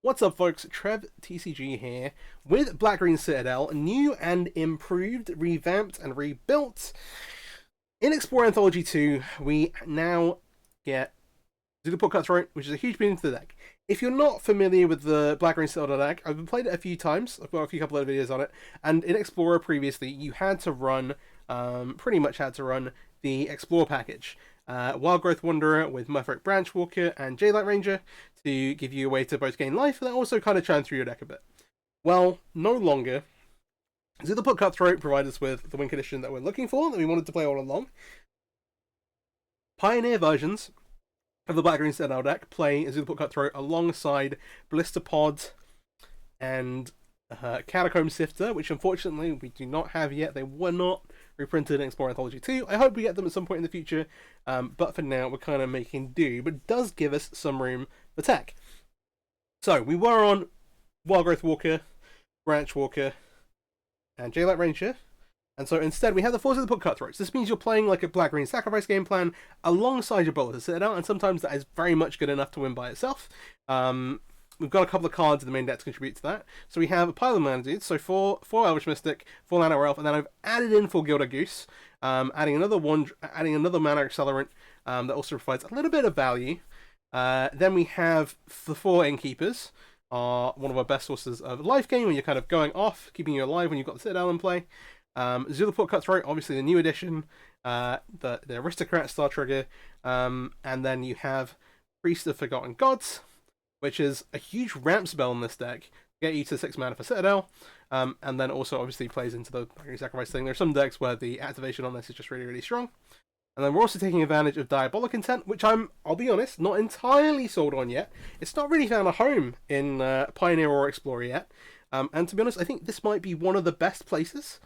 What's up, folks? Trev TCG here with Black Green Citadel, new and improved, revamped, and rebuilt. In Explore Anthology 2, we now get Zulaport Cutthroat, which is a huge boon to the deck. If you're not familiar with the Black Green Citadel deck, I've played it a few times. I've got a couple of videos on it, and in Explorer previously, you had to run, pretty much had to run the Explore package. Wild Growth Wanderer with Murthric Branchwalker and Jaylight Ranger to give you a way to both gain life and also kind of churn through your deck a bit. Well, no longer. Zulaport Cutthroat provides us with the win condition that we're looking for, that we wanted to play all along. Pioneer versions of the Black Green Citadel deck play Zulaport Cutthroat alongside Blister Pod and Catacomb Sifter, which unfortunately we do not have yet. They were not reprinted in Explore Anthology 2. I hope we get them at some point in the future, but for now we're kind of making do, but it does give us some room for tech. So we were on Wild Growth Walker, Branch Walker, and Jaylight Ranger, and so instead we have the Forces of the Put Cutthroats. This means you're playing like a Black-Green Sacrifice game plan alongside your Bolas Citadel, and sometimes that is very much good enough to win by itself. We've got a couple of cards in the main deck to contribute to that. So we have a pile of mana dudes, so four Elvish Mystic, 4 Mana Elf, and then I've added in 4 Gilded Goose, adding another mana accelerant that also provides a little bit of value. Then we have the 4 Innkeepers, one of our best sources of life gain when you're kind of going off, keeping you alive when you've got the Citadel in play. Zulaport Cutthroat, obviously the new edition, the Aristocrat Star Trigger, and then you have Priest of Forgotten Gods, which is a huge ramp spell in this deck to get you to 6 mana for Citadel, and then also obviously plays into the Sacrifice thing. There's some decks where the activation on this is just really, really strong. And then we're also taking advantage of Diabolic Intent, which I'll be honest, not entirely sold on yet. It's not really found a home in Pioneer or Explorer yet, and to be honest, I think this might be one of the best places.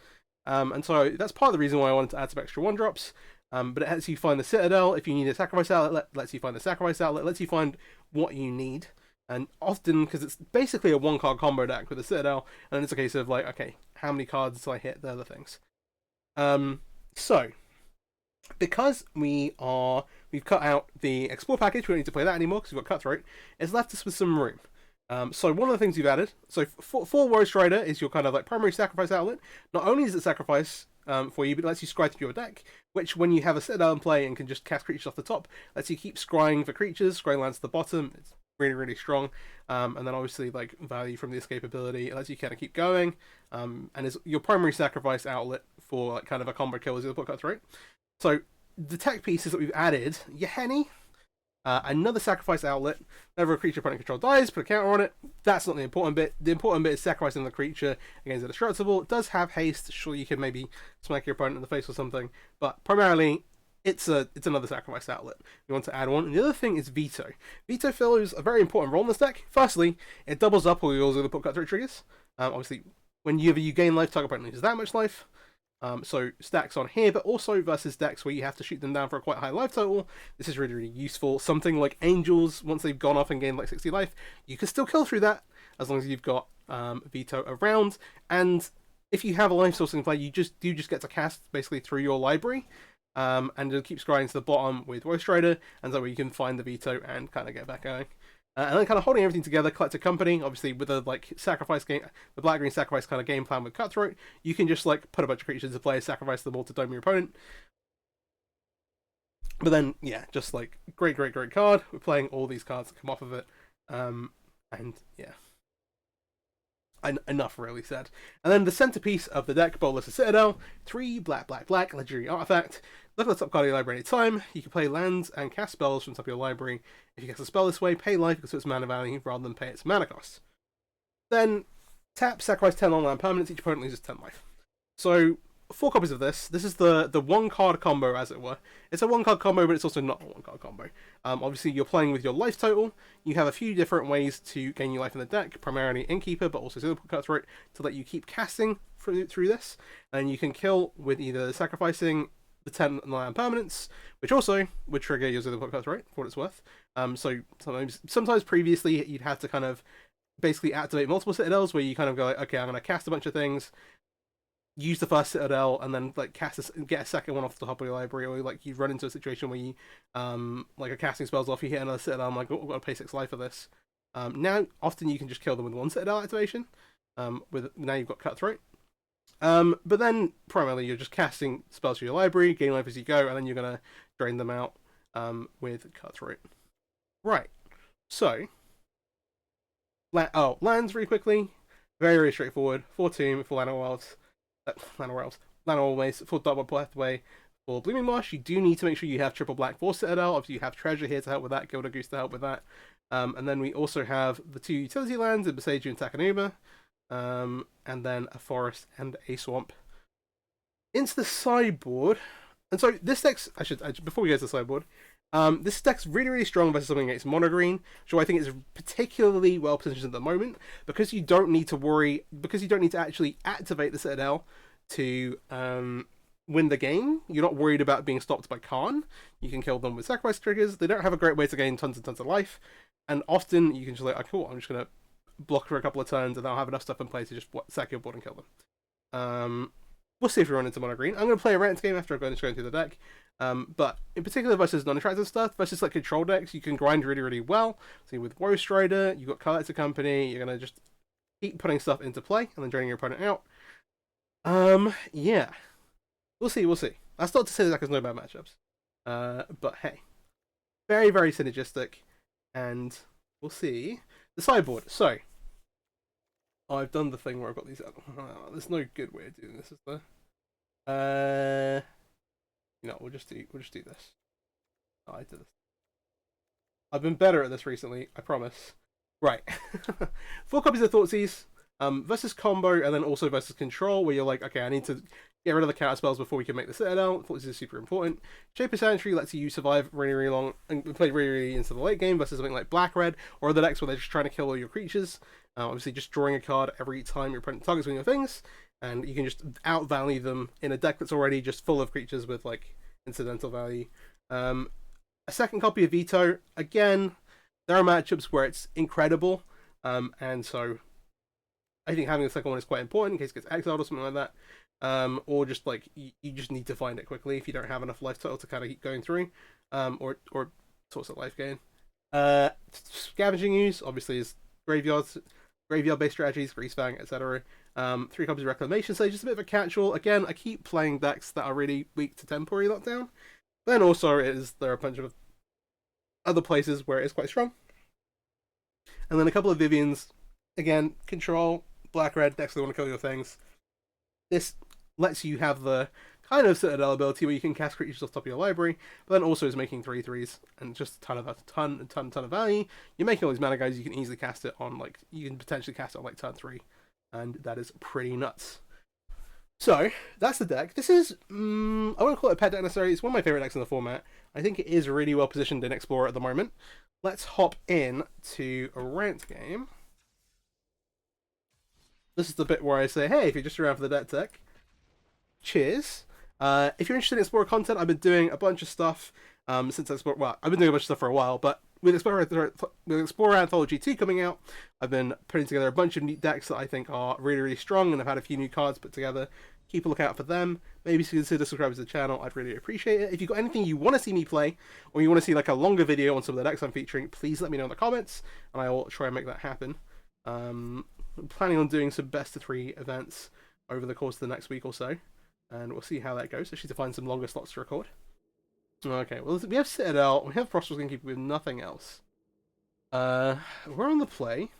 And so that's part of the reason why I wanted to add some extra 1-drops. But it lets you find the Citadel if you need a Sacrifice outlet, lets you find the Sacrifice outlet, lets you find what you need. And often, because it's basically a 1-card combo deck with a Citadel, and it's a case of like, okay, how many cards do I hit? They're the things. So, because we've cut out the Explore package, we don't need to play that anymore because we've got Cutthroat, it's left us with some room. So one of the things we've added, so 4 Warrior Strider is your kind of like primary sacrifice outlet. Not only does it sacrifice for you, but it lets you scry through your deck, which when you have a Citadel in play and can just cast creatures off the top, lets you keep scrying for creatures, scrying lands to the bottom. It's really, really strong. And then obviously like value from the escape ability, it lets you kind of keep going, and is your primary sacrifice outlet for like kind of a combo kill as Zulaport Cutthroat. So the tech pieces that we've added, Yahenni, another sacrifice outlet. Whenever a creature opponent control dies, put a counter on it. That's not the important bit. The important bit is sacrificing the creature against a destructible. It does have haste. Sure, you can maybe smack your opponent in the face or something, but primarily it's another sacrifice outlet. You want to add one. And the other thing is Veto. Veto fills a very important role in this deck. Firstly, it doubles up all your Zulaport Cutthroat triggers. Obviously, whenever you gain life, target opponent loses that much life. So stacks on here, but also versus decks where you have to shoot them down for a quite high life total. This is really, really useful. Something like Angels, once they've gone off and gained like 60 life, you can still kill through that as long as you've got Veto around. And if you have a life source in play, you just get to cast basically through your library. And it'll keep scrolling to the bottom with Warrior Strider, and so you can find the Veto and kind of get back going. And then kind of holding everything together, Collector Company, obviously with the like sacrifice game, the Black Green Sacrifice kind of game plan with Cutthroat, you can just like put a bunch of creatures into play, sacrifice them all to dome your opponent. But then, yeah, just like great card. We're playing all these cards that come off of it, and yeah. Enough really said. And then the centerpiece of the deck, Bolas Citadel, 3 black, legendary artifact. Look at the top card of your library any time. You can play lands and cast spells from the top of your library. If you cast a spell this way, pay life because it's mana value rather than pay its mana cost. Then tap, sacrifice 10 on-land permanents, each opponent loses 10 life. So 4 copies of this. This is the 1-card combo, as it were. It's a 1-card combo, but it's also not a 1-card combo. Obviously, you're playing with your life total. You have a few different ways to gain your life in the deck, primarily Innkeeper, but also Zulaport Cutthroat, to let you keep casting through this. And you can kill with either sacrificing the 10 land permanents, which also would trigger your Zulaport Cutthroat, for what it's worth. So sometimes previously, you'd have to kind of basically activate multiple Citadels, where you kind of go like, okay, I'm going to cast a bunch of things, use the first Citadel, and then like get a second one off the top of your library, or like you run into a situation where you like a casting spells off, you hit another Citadel, I'm like, oh, I've got to pay 6 life for this. Now, often you can just kill them with one Citadel activation. Now you've got Cutthroat. But then, primarily, you're just casting spells from your library, gain life as you go, and then you're going to drain them out with Cutthroat. Right. So, lands really quickly. Very, very straightforward. 4 Tomb, 4 Llanowar Waste, 4 Double Pathway, for Blooming Marsh. You do need to make sure you have triple black for Citadel. Obviously, you have Treasure here to help with that, Gilder Goose to help with that. And then we also have the 2 utility lands in Besage and Takanuma. And then a forest and a swamp. Into the sideboard. And so this deck's, before we go to the sideboard, this deck's really, really strong versus something against mono green, so I think it's particularly well positioned at the moment because you don't need to worry, because you don't need to actually activate the Citadel to win the game. You're not worried about being stopped by Khan. You can kill them with sacrifice triggers. They don't have a great way to gain tons and tons of life, and often you can just like, oh, cool, I'm just gonna block for a couple of turns and I'll have enough stuff in play to just sack your board and kill them. We'll see if we run into mono green. I'm going to play a rant game after I've gone through the deck. But in particular versus non-attractive stuff, versus like control decks, you can grind really, really well. So with Woe Strider, you've got Collector Company, you're going to just keep putting stuff into play and then draining your opponent out. Yeah. We'll see. That's not to say the deck has no bad matchups. But hey. Very, very synergistic. And we'll see. The sideboard. So, I've done the thing where I've got these out. There's no good way of doing this, is there? We'll just do this. Oh, I did this. I've been better at this recently, I promise. Right. 4 copies of Thoughtseize, versus combo, and then also versus control, where you're like, okay, I need to get rid of the counter spells before we can make the Citadel. Thoughtseize is super important. Shape of Sanctuary lets you survive really, really long and play really, really into the late game versus something like Black Red or other decks where they're just trying to kill all your creatures. Obviously, just drawing a card every time your opponent targets one of your things, and you can just outvalue them in a deck that's already just full of creatures with like incidental value. A second copy of Veto. Again, there are matchups where it's incredible, and so I think having the second one is quite important in case it gets exiled or something like that. Or just like you just need to find it quickly if you don't have enough life total to kind of keep going through, or source of life gain. Scavenging Ooze obviously is graveyard-based strategies, Greasefang, etc. 3 copies of Reclamation Sage, just a bit of a catch-all. Again, I keep playing decks that are really weak to Temporary Lockdown. Then also there are a bunch of other places where it is quite strong. And then a couple of Vivians. Again, control, black-red, decks that want to kill your things. This lets you have the kind of Citadel ability where you can cast creatures off the top of your library, but then also is making 3/3s and just a ton of value. You're making all these mana guys, you can easily cast it on, like, you can potentially cast it on like turn 3, and that is pretty nuts. So, that's the deck. This is, I wouldn't call it a pet deck necessarily, it's one of my favourite decks in the format. I think it is really well positioned in Explorer at the moment. Let's hop in to a rant game. This is the bit where I say, hey, if you're just around for the deck, cheers. If you're interested in Explorer content, I've been doing a bunch of stuff since Explorer. Well, I've been doing a bunch of stuff for a while, but with Explorer Anthology 2 coming out, I've been putting together a bunch of neat decks that I think are really, really strong, and I've had a few new cards put together. Keep a lookout for them. Maybe consider subscribing to the channel. I'd really appreciate it. If you've got anything you want to see me play, or you want to see like a longer video on some of the decks I'm featuring, please let me know in the comments, and I will try and make that happen. I'm planning on doing some best of 3 events over the course of the next week or so, and we'll see how that goes. Actually, to find some longer slots to record. Okay, well, we have Citadel, we have Prosperous Gamekeeper with nothing else. We're on the play.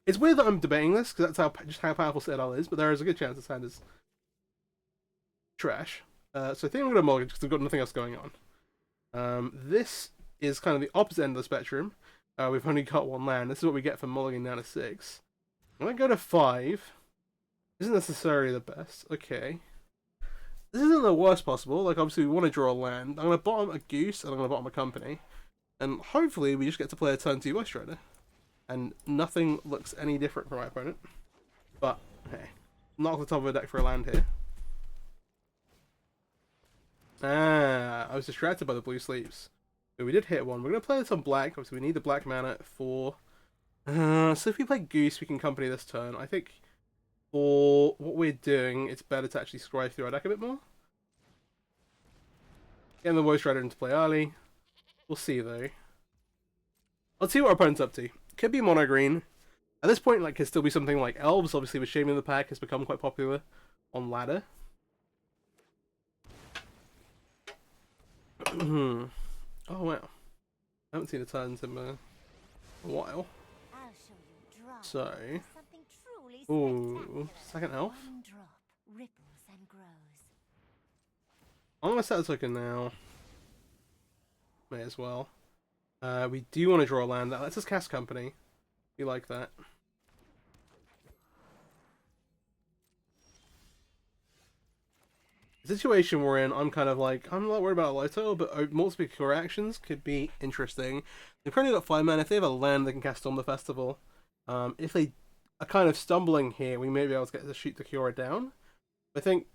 It's weird that I'm debating this, because that's just how powerful Citadel is, but there is a good chance this hand is trash. So I think I'm going to mulligan, because I've got nothing else going on. This is kind of the opposite end of the spectrum. We've only got 1 land. This is what we get for mulligan down to 6. I'm going to go to 5. Isn't necessarily the best. Okay. This isn't the worst possible. Like, obviously, we want to draw a land. I'm going to bottom a Goose, and I'm going to bottom a Company. And hopefully, we just get to play a turn 2 Voice Rider. And nothing looks any different for my opponent. But, hey. Knock the top of a deck for a land here. I was distracted by the blue sleeves. So we did hit one. We're going to play this on black. Obviously, we need the black mana for... so if we play Goose, we can Company this turn. I think for what we're doing, it's better to actually scry through our deck a bit more. Getting the Voice Rider into play early. We'll see, though. Let's see what our opponent's up to. Could be mono green. At this point, like, could still be something like elves. Obviously, with Shaming the Pack has become quite popular on ladder. Oh wow, I haven't seen a turn in a while. So, ooh, second elf. I'm gonna set a token now. May as well. We do want to draw a land. That lets us cast Company. We like that. The situation we're in, I'm kind of like, I'm not worried about a low total, but multiple core actions could be interesting. They've currently got 5 mana. If they have a land, they can cast Storm the Festival. If they are kind of stumbling here, we may be able to get to shoot the Cura down. I think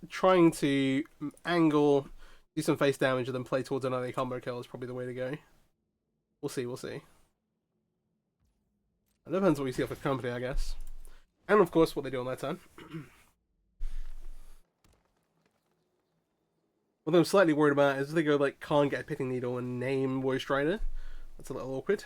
trying to angle, do some face damage, and then play towards another combo kill is probably the way to go. We'll see, we'll see. It depends what we see off with Company, I guess. And of course, what they do on their turn. What I'm slightly worried about is if they go like can't get a Pithing Needle and name Warrior Strider. That's a little awkward.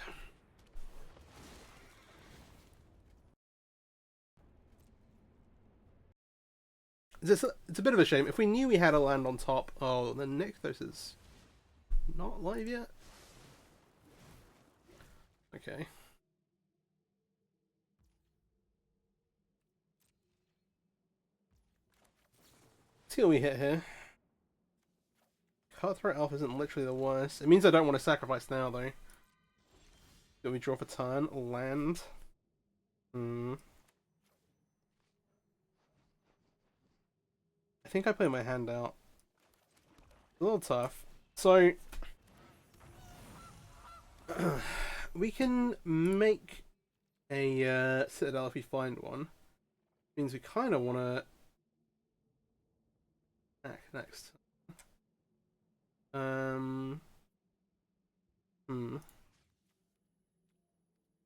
It's a bit of a shame. If we knew we had a land on top, oh, then Nykthos is not live yet. Okay. Let's see what we hit here. Cutthroat Elf isn't literally the worst. It means I don't want to sacrifice now, though. Do we draw for turn? Land? I think I play my hand out. A little tough. So, we can make a Citadel if we find one. Means we kind of want to act next.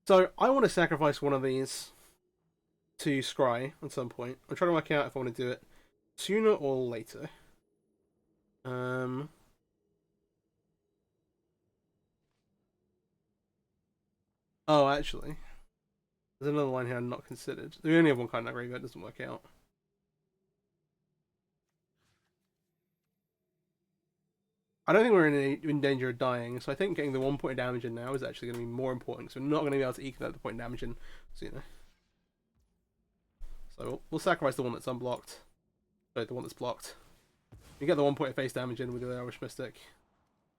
So I want to sacrifice one of these to Scry at some point. I'm trying to work out if I want to do it sooner or later. Oh, actually, there's another line here I'm not considered. We only have one card in that graveyard, doesn't work out. I don't think we're in danger of dying, so I think getting the 1 point of damage in now is actually going to be more important, because we're not going to be able to eke out the point of damage in sooner. So we'll sacrifice the one that's unblocked. Sorry, the one that's blocked. We get the 1 point of face damage in with the Irish Mystic.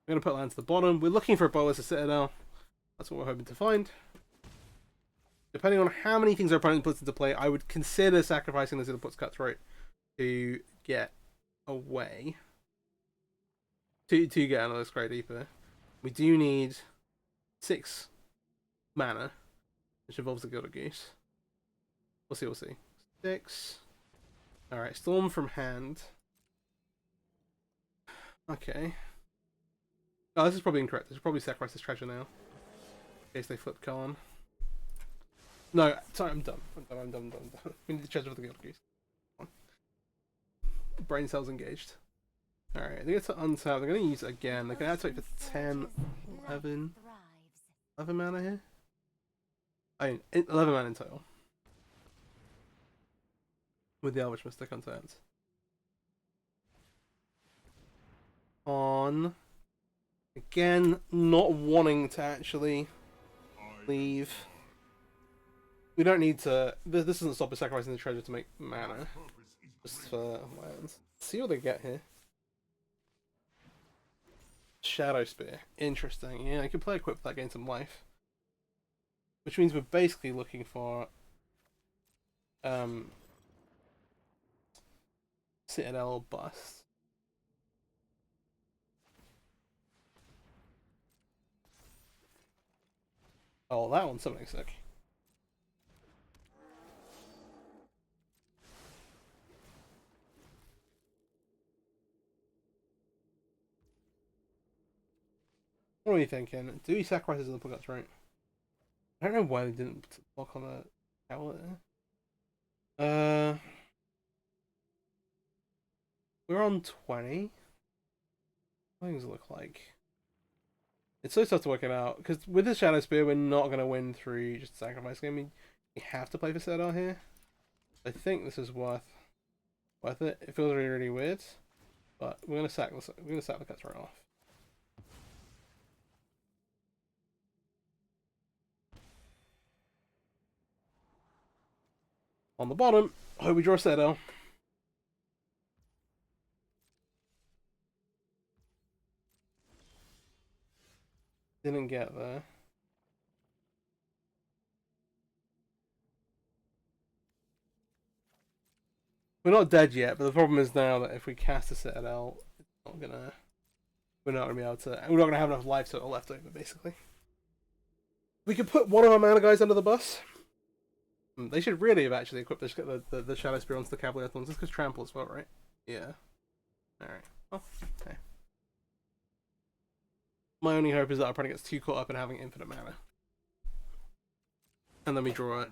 We're going to put land to the bottom. We're looking for a Bolas, a Citadel. That's what we're hoping to find. Depending on how many things our opponent puts into play, I would consider sacrificing the Zulaport Cutthroat to get away. To get another Scry Deeper. We do need 6 mana, which involves the Gilded Goose. We'll see, we'll see. 6. Alright, Storm from hand. Okay. Oh, this is probably incorrect. I should probably sacrifice this treasure now. In case they flip Khan. No, sorry, I'm done. I'm done. We need the treasure for the Gilded Goose. Brain cells engaged. Alright, they get to untap. They're going to use it again. They're going to activate for 10, 11 mana here? I mean, 11 mana in total. With the Elvish Mystic untapped. On. Again, not wanting to actually leave. We don't need to. This doesn't stop us sacrificing the treasure to make mana. Just for lands. See what they get here. Shadow Spear. Interesting. Yeah, I could play equip that, gain some life. Which means we're basically looking for Citadel bust. Oh, that one's something sick. What are we thinking? Do we sacrifice the Zulaport Cutthroat? I don't know why they didn't block on the tower there. We're on 20. What things look like? It's so tough to work it out, because with the Shadow Spear, we're not going to win through just sacrificing. I mean, we have to play for Citadel here. I think this is worth it. It feels really, really weird, but we're going to sack the Cutthroat off. On the bottom, I hope we draw Citadel. Didn't get there. We're not dead yet, but the problem is now that if we cast a Citadel, we're not gonna be able to. We're not gonna have enough life total left over, basically. We could put one of our mana guys under the bus. They should really have actually equipped the Shadow Spear onto the Cavalier ones. This because trample as well, right? Yeah. Alright. Oh, okay. My only hope is that our opponent gets too caught up in having infinite mana. And then we draw it.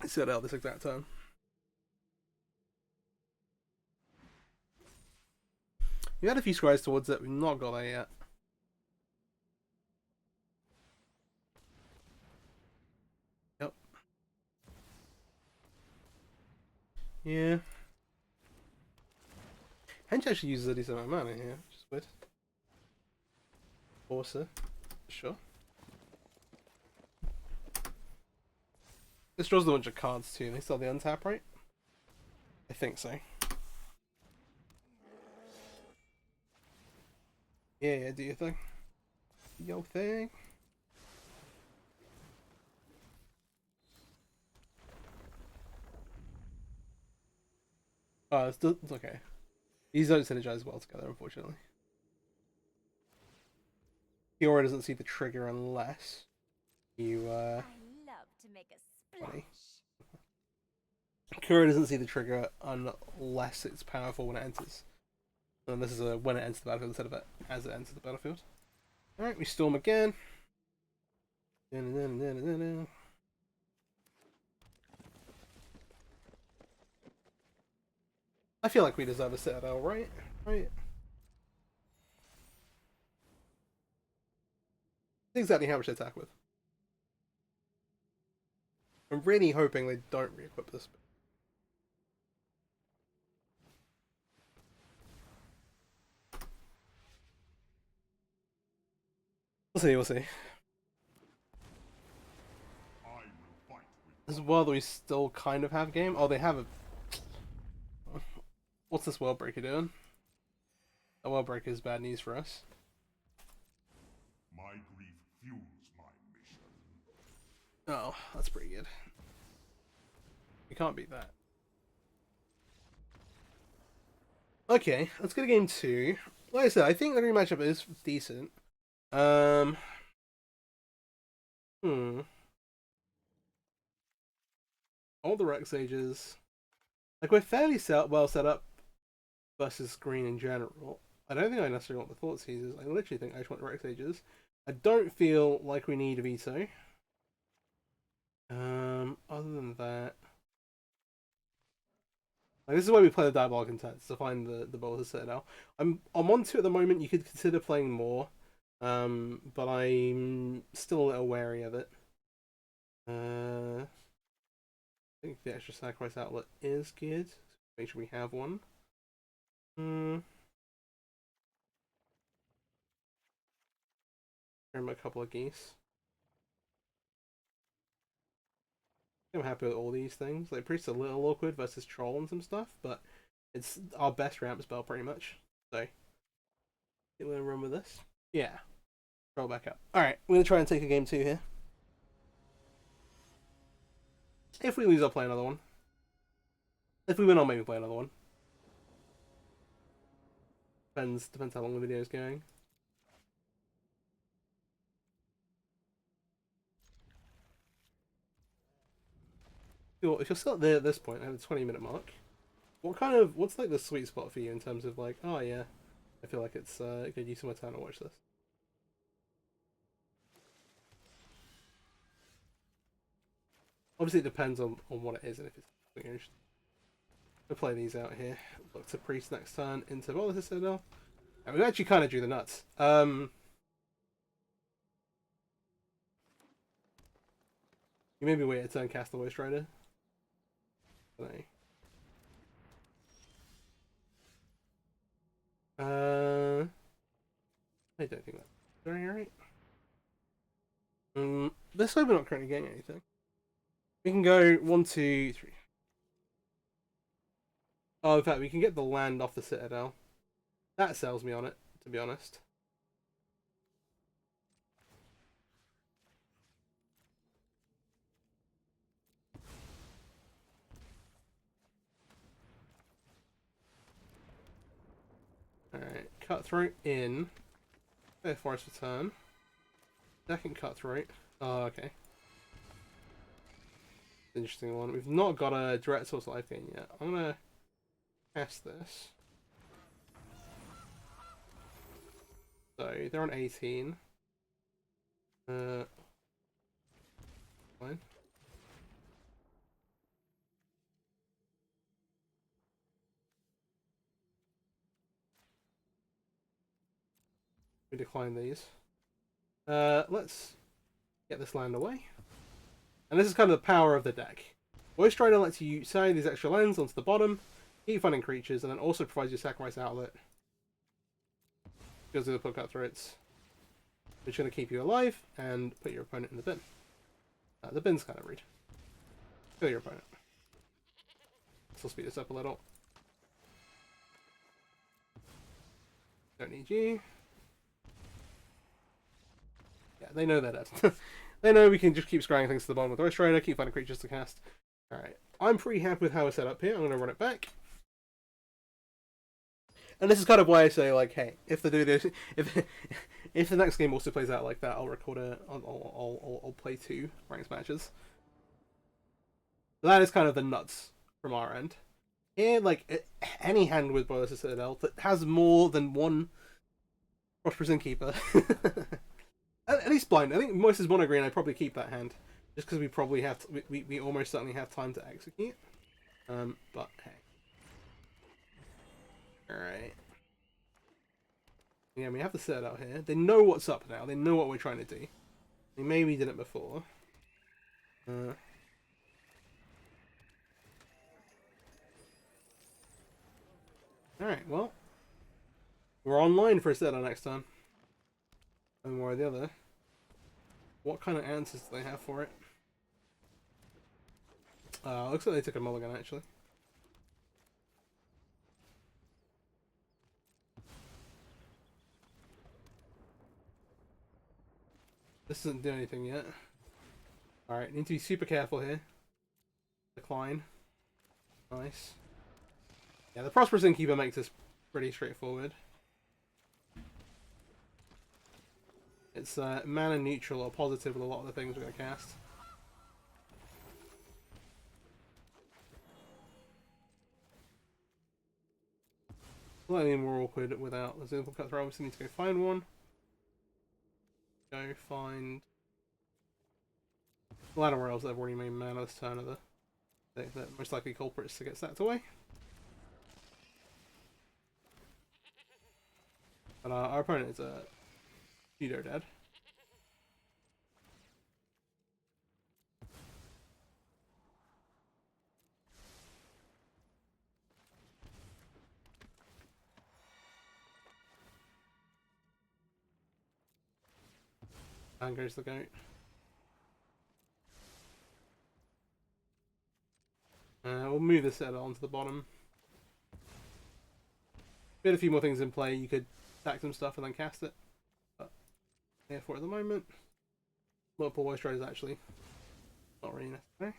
Set out this exact turn. We had a few scries towards it, we've not got there yet. Yep. Yeah. Hench actually uses a decent amount of mana here, which is weird. Forcer, sure. This draws a bunch of cards too. They still have the untap, right? I think so. Yeah, do your thing. Yo thing. Oh, it's okay. These don't synergize well together, unfortunately. Kiora doesn't see the trigger unless you I love to make a splash. Kiora doesn't see the trigger unless it's powerful when it enters. And this is a when it enters the battlefield instead of it as it enters the battlefield. Alright, we storm again. I feel like we deserve a Citadel, right? Right. Exactly how much they attack with. I'm really hoping they don't re-equip this. We'll see, we'll see. As well that we still kind of have game. Oh, they have a... What's this World Breaker doing? A World Breaker is bad news for us. My grief fuels my mission. Oh, that's pretty good. You can't beat that. Okay, let's go to game 2. Like I said, I think the rematchup is decent. All the Rex Sages. Like, we're fairly well set up versus green in general. I don't think I necessarily want the Thought Seizers. I literally think I just want the Rex Sages. I don't feel like we need a veto. Other than that, like, this is why we play the Diabolic Intent, to find the Bolas Citadel. I'm on 2 at the moment. You could consider playing more, but I'm still a little wary of it. I think the extra sacrifice outlet is good. Make sure we have one. A couple of geese. I'm happy with all these things. Like, Priest's a little awkward versus Troll and some stuff, but it's our best ramp spell pretty much. So, we're gonna run with this. Yeah. Roll back up. Alright, we're gonna try and take a game 2 here. If we lose, I'll play another one. If we win, I'll maybe play another one. Depends how long the video is going. If you're still at this point, at the 20-minute mark, what's like the sweet spot for you in terms of like, oh yeah, I feel like it's good use of my time to watch this. Obviously, it depends on what it is and if it's something interesting. We'll play these out here. Look to Priest next turn into Bolas Citadel. We actually kind of drew the nuts. You maybe wait a turn, cast the Voice Rider. I don't think that's very right. This way we're not currently getting anything. We can go 1, 2, 3. Oh, in fact, we can get the land off the Citadel. That sells me on it, to be honest. Alright, Cutthroat in. Fair Forest return. Second Cutthroat. Oh, okay. Interesting one. We've not got a direct source life gain yet. I'm gonna cast this. So they're on 18. Fine. We decline these. Let's get this land away. And this is kind of the power of the deck. Voice Strider lets you side these extra lands onto the bottom, keep funding creatures, and then also provides you a sacrifice outlet. Goes to the Cutthroats, which is going to keep you alive and put your opponent in the bin. The bin's kind of rude. Kill your opponent. This will speed this up a little. Don't need you. Yeah, they know they're dead. They know we can just keep scrying things to the bottom with Voice Strider, keep finding creatures to cast. Alright, I'm pretty happy with how we're set up here. I'm going to run it back. And this is kind of why I say, like, hey, if they do this, if the next game also plays out like that, I'll record I'll play 2 ranked matches. That is kind of the nuts from our end. Here, like, any hand with Bolas Citadel that has more than one Prison Keeper. At least blind. I think Moist is mono green. I probably keep that hand just because we probably have to, we almost certainly have time to execute. But hey, all right. Yeah, we have the set out here. They know what's up now. They know what we're trying to do. They maybe did it before. All right. Well, we're online for a set out next time. One more or the other. What kind of answers do they have for it? Looks like they took a mulligan, actually. This doesn't do anything yet. Alright, need to be super careful here. Decline. Nice. Yeah, the Prosperous Innkeeper makes this pretty straightforward. It's mana neutral or positive with a lot of the things we're going to cast. Slightly more awkward without the Zulaport Cutthroat. Obviously need to go find one. Go find... The Ladder Royals that have already made mana this turn are the most likely culprits to get sacked away. But our opponent is pseudo dead. And goes the goat. We'll move the Citadel onto the bottom. Get a few more things in play. You could stack some stuff and then cast it. But here for it at the moment. Multiple Voice Riders actually not really necessary.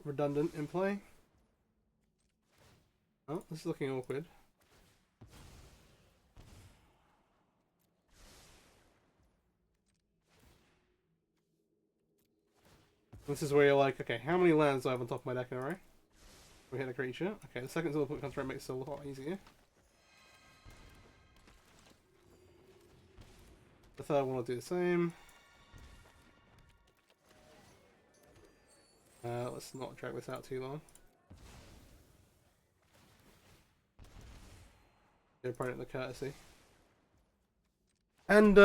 Redundant in play. Oh, this is looking awkward. This is where you're like, okay, how many lands do I have on top of my deck in a row? We hit a creature. Okay, the second Zulaport Cutthroat makes it a lot easier. The third one will do the same. Let's not drag this out too long. The opponent the courtesy. And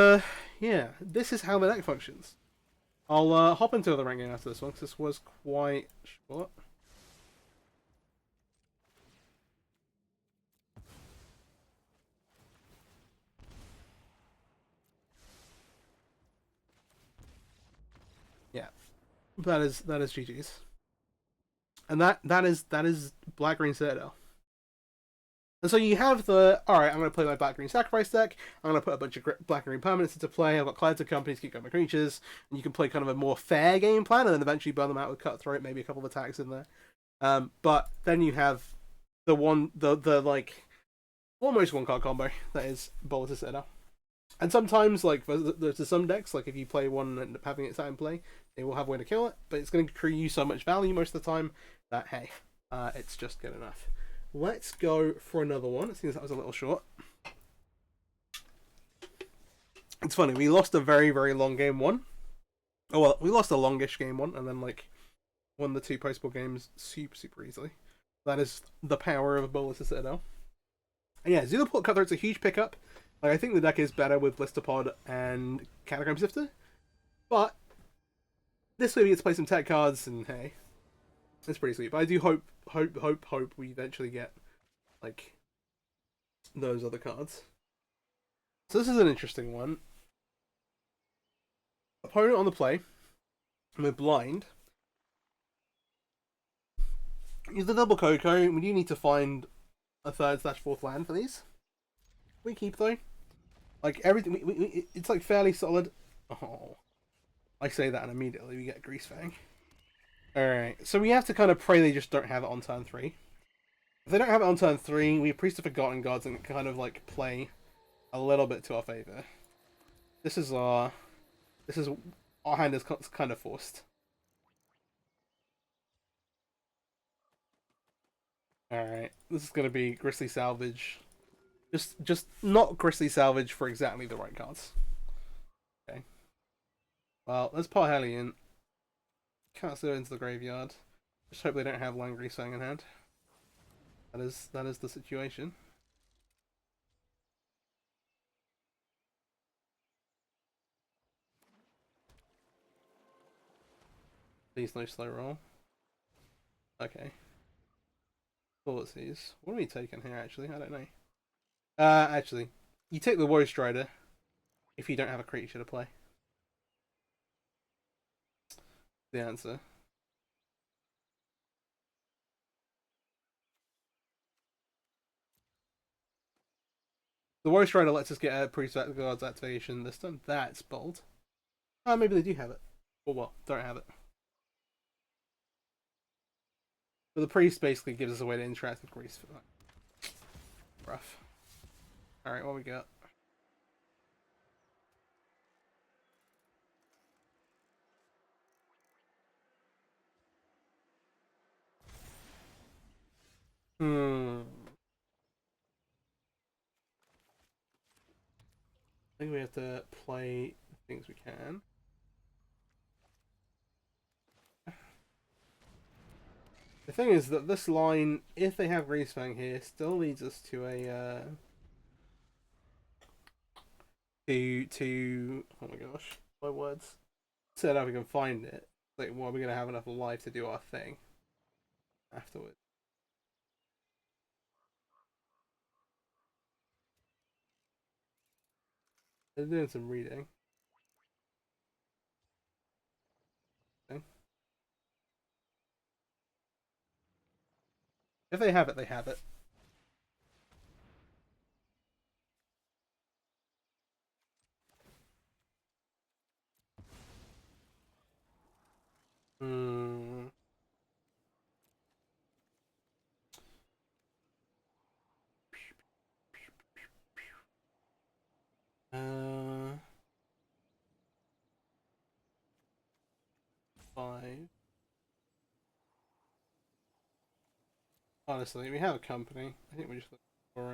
yeah, this is how the deck functions. I'll hop into the ranking after this one because this was quite short. Yeah, that is GG's, and that is Black Green Citadel. And so you have the, alright, I'm going to play my Black Green Sacrifice deck, I'm going to put a bunch of Black Green Permanents into play, I've got Clouds of Companies, keep going my creatures, and you can play kind of a more fair game plan, and then eventually burn them out with Cutthroat, maybe a couple of attacks in there. But then you have the like, almost one card combo, that is Bolas Citadel. And sometimes, like, there's some decks, like if you play one and end up having it sat in play, they will have a way to kill it, but it's going to create you so much value most of the time that, hey, it's just good enough. Let's go for another one. It seems that was a little short. It's funny, we lost a very, very long game one. Oh, well, we lost a longish game one, and then, like, won the 2 postable games super, super easily. That is the power of Bolas Citadel. And yeah, Zulaport Cutthroat's a huge pickup. Like, I think the deck is better with Blistapod and Catacomb Sifter. But this way we get to play some tech cards, and hey, it's pretty sweet. But I do hope we eventually get, like, those other cards. So this is an interesting one. Opponent on the play. We're blind. Use the double Coco. We do need to find a 3rd/4th land for these. We keep though. Like everything, it's like fairly solid. Oh, I say that and immediately we get Greasefang. Alright, so we have to kind of pray they just don't have it on turn 3. If they don't have it on turn 3, we Priest of Forgotten Gods and kind of like play a little bit to our favor. This is our hand is kind of forced. Alright, this is gonna be Grisly Salvage. Just not Grisly Salvage for exactly the right cards. Okay. Well, let's put Hellion. Can't go into the graveyard. Just hope they don't have Land Greasefang in hand. That is the situation. Please no slow roll. Okay. Thoughtsies. What are we taking here actually? I don't know. Actually, you take the Woe Strider if you don't have a creature to play. The answer. The Woe Strider lets us get a Priest of God's activation this time. That's bold. Maybe they do have it. Or well, don't have it. But the Priest basically gives us a way to interact with Grease. Rough. Alright, what we got? I think we have to play the things we can. The thing is that this line, if they have Greasefang here, still leads us to a oh my gosh, my words. Said if we can find it. Like, well, we're gonna have enough life to do our thing afterwards. They're doing some reading. Okay. If they have it, they have it. Hmm. Uh. 5. Honestly, we have a company. I think we just look for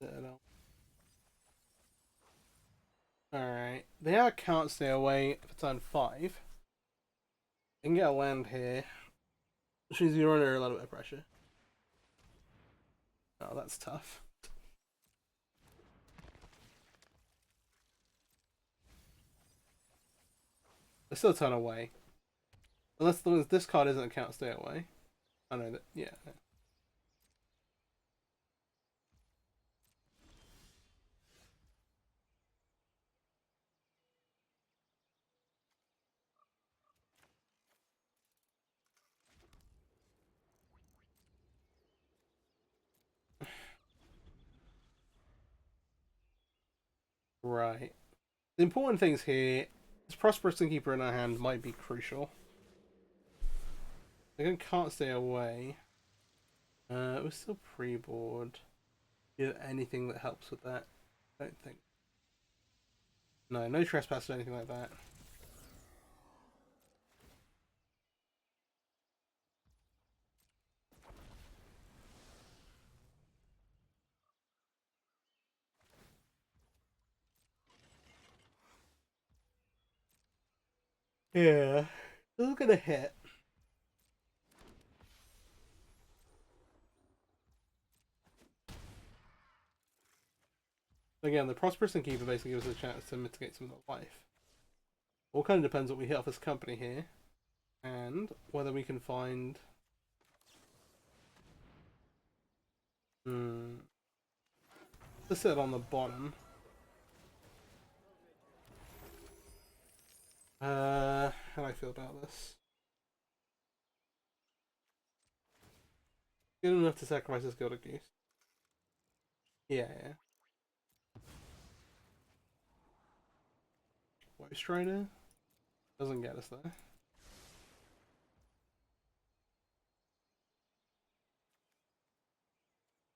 Citadel. Alright. They have a Can't Stay Away for turn 5. They can get a land here. Which means you're under a little bit of pressure. Oh, that's tough. They still turn away. Unless this card isn't a count, stay away. I know that, yeah. Right. The important things here, this Prosperous Innkeeper in our hand might be crucial. They can't stay away. We're still pre-board. Is there anything that helps with that? I don't think. No, no trespass or anything like that. Yeah. This is gonna hit. Again, the Prosperous Innkeeper basically gives us a chance to mitigate some of the life. All kind of depends what we hit off as company here. And whether we can find... Let's set it on the bottom. How do I feel about this? Good enough to sacrifice this Gilded Goose. Yeah. White Strider? Doesn't get us there.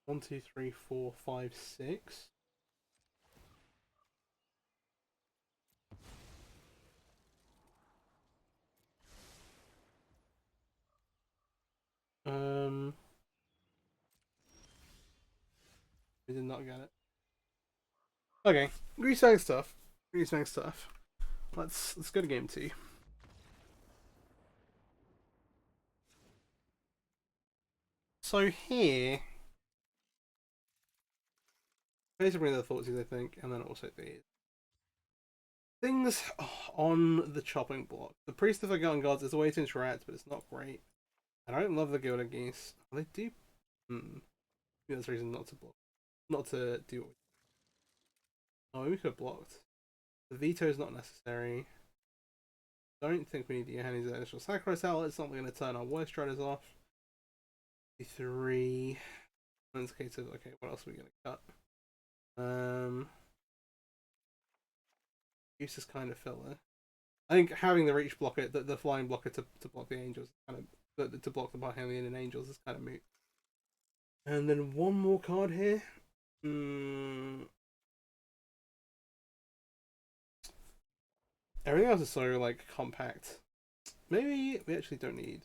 One, two, three, four, five, six. We did not get it. Okay, Greasebank stuff. Greasebank stuff. Let's go to game 2. So here, basically the thoughts, I think, and then also the things on the chopping block. The Priest of Forgotten Gods is a way to interact, but it's not great. And I don't love the Gilded Geese. They do. Maybe that's the reason not to block, not to do. Oh, we could have blocked. The veto is not necessary. Don't think we need the Yohanni's initial sacrifice outlet. It's not going to turn our worst traders off. 3. In this case of, okay, what else are we going to cut? Use is kind of filler. I think having the reach blocker, the flying blocker to block the angels, kind of to block the Bahamian and angels is kind of moot. And then one more card here. Everything else is so like compact. Maybe we actually don't need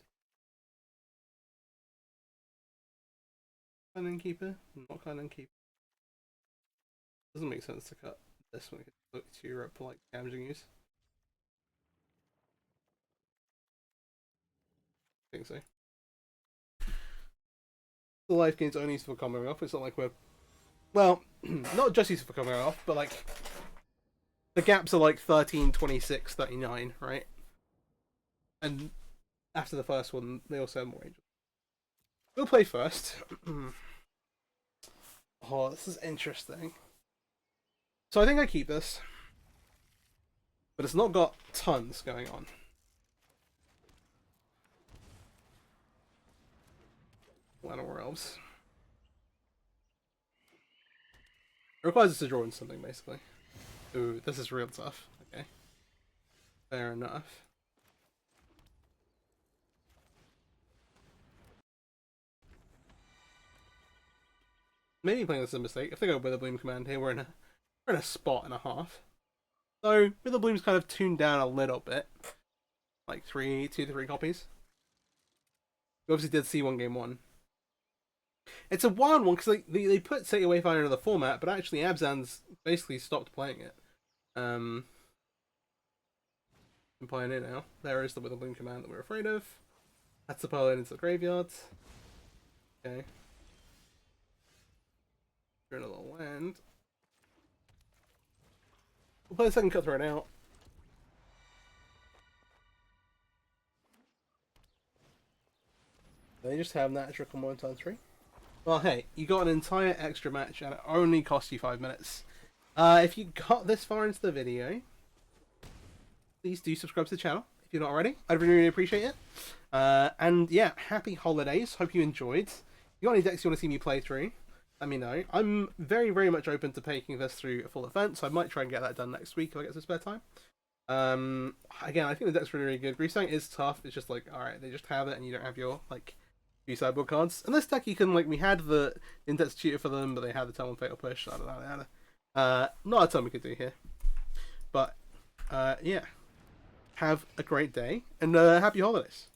Cannon Keeper. Not Cannon Keeper. Doesn't make sense to cut this one. Look to Europe for like damaging use. I think so. The life gain's only useful for coming off. It's not like we're, well, not just useful for coming off, but like the gaps are like 13, 26, 39, right? And after the first one, they also have more angels. We'll play first. Oh, this is interesting. So I think I keep this, but it's not got tons going on. Llanowar Elves. It requires us to draw in something, basically. Ooh, this is real tough. Okay. Fair enough. Maybe playing this is a mistake. If they go with a Bloom command here, we're in a spot and a half. So Wither Bloom's kind of tuned down a little bit. Like 2 to 3 copies. We obviously did see one game 1. It's a wild one because they put Sacred Wayfinder into the format, but actually Abzan's basically stopped playing it. I'm playing it now. There is the Wither Bloom command that we're afraid of. That's the pile into the graveyard. Okay. Draw another land. We'll play the second Cutthroat out. They just have natural combo on turn 3. Well, hey, you got an entire extra match and it only cost you 5 minutes. If you got this far into the video, please do subscribe to the channel if you're not already. I'd really, really appreciate it. And yeah, happy holidays. Hope you enjoyed. If you got any decks you want to see me play through, let me know. I'm very, very much open to taking this through a full event, so I might try and get that done next week if I get some spare time. Again, I think the deck's really, really good. Reselling is tough. It's just like, alright, they just have it and you don't have your, like, few sideboard cards. And this deck, you can, like, we had the Index Tutor for them, but they had the Turn 1 Fatal Push. I don't know. Not a ton we could do here. But, yeah. Have a great day, and happy holidays.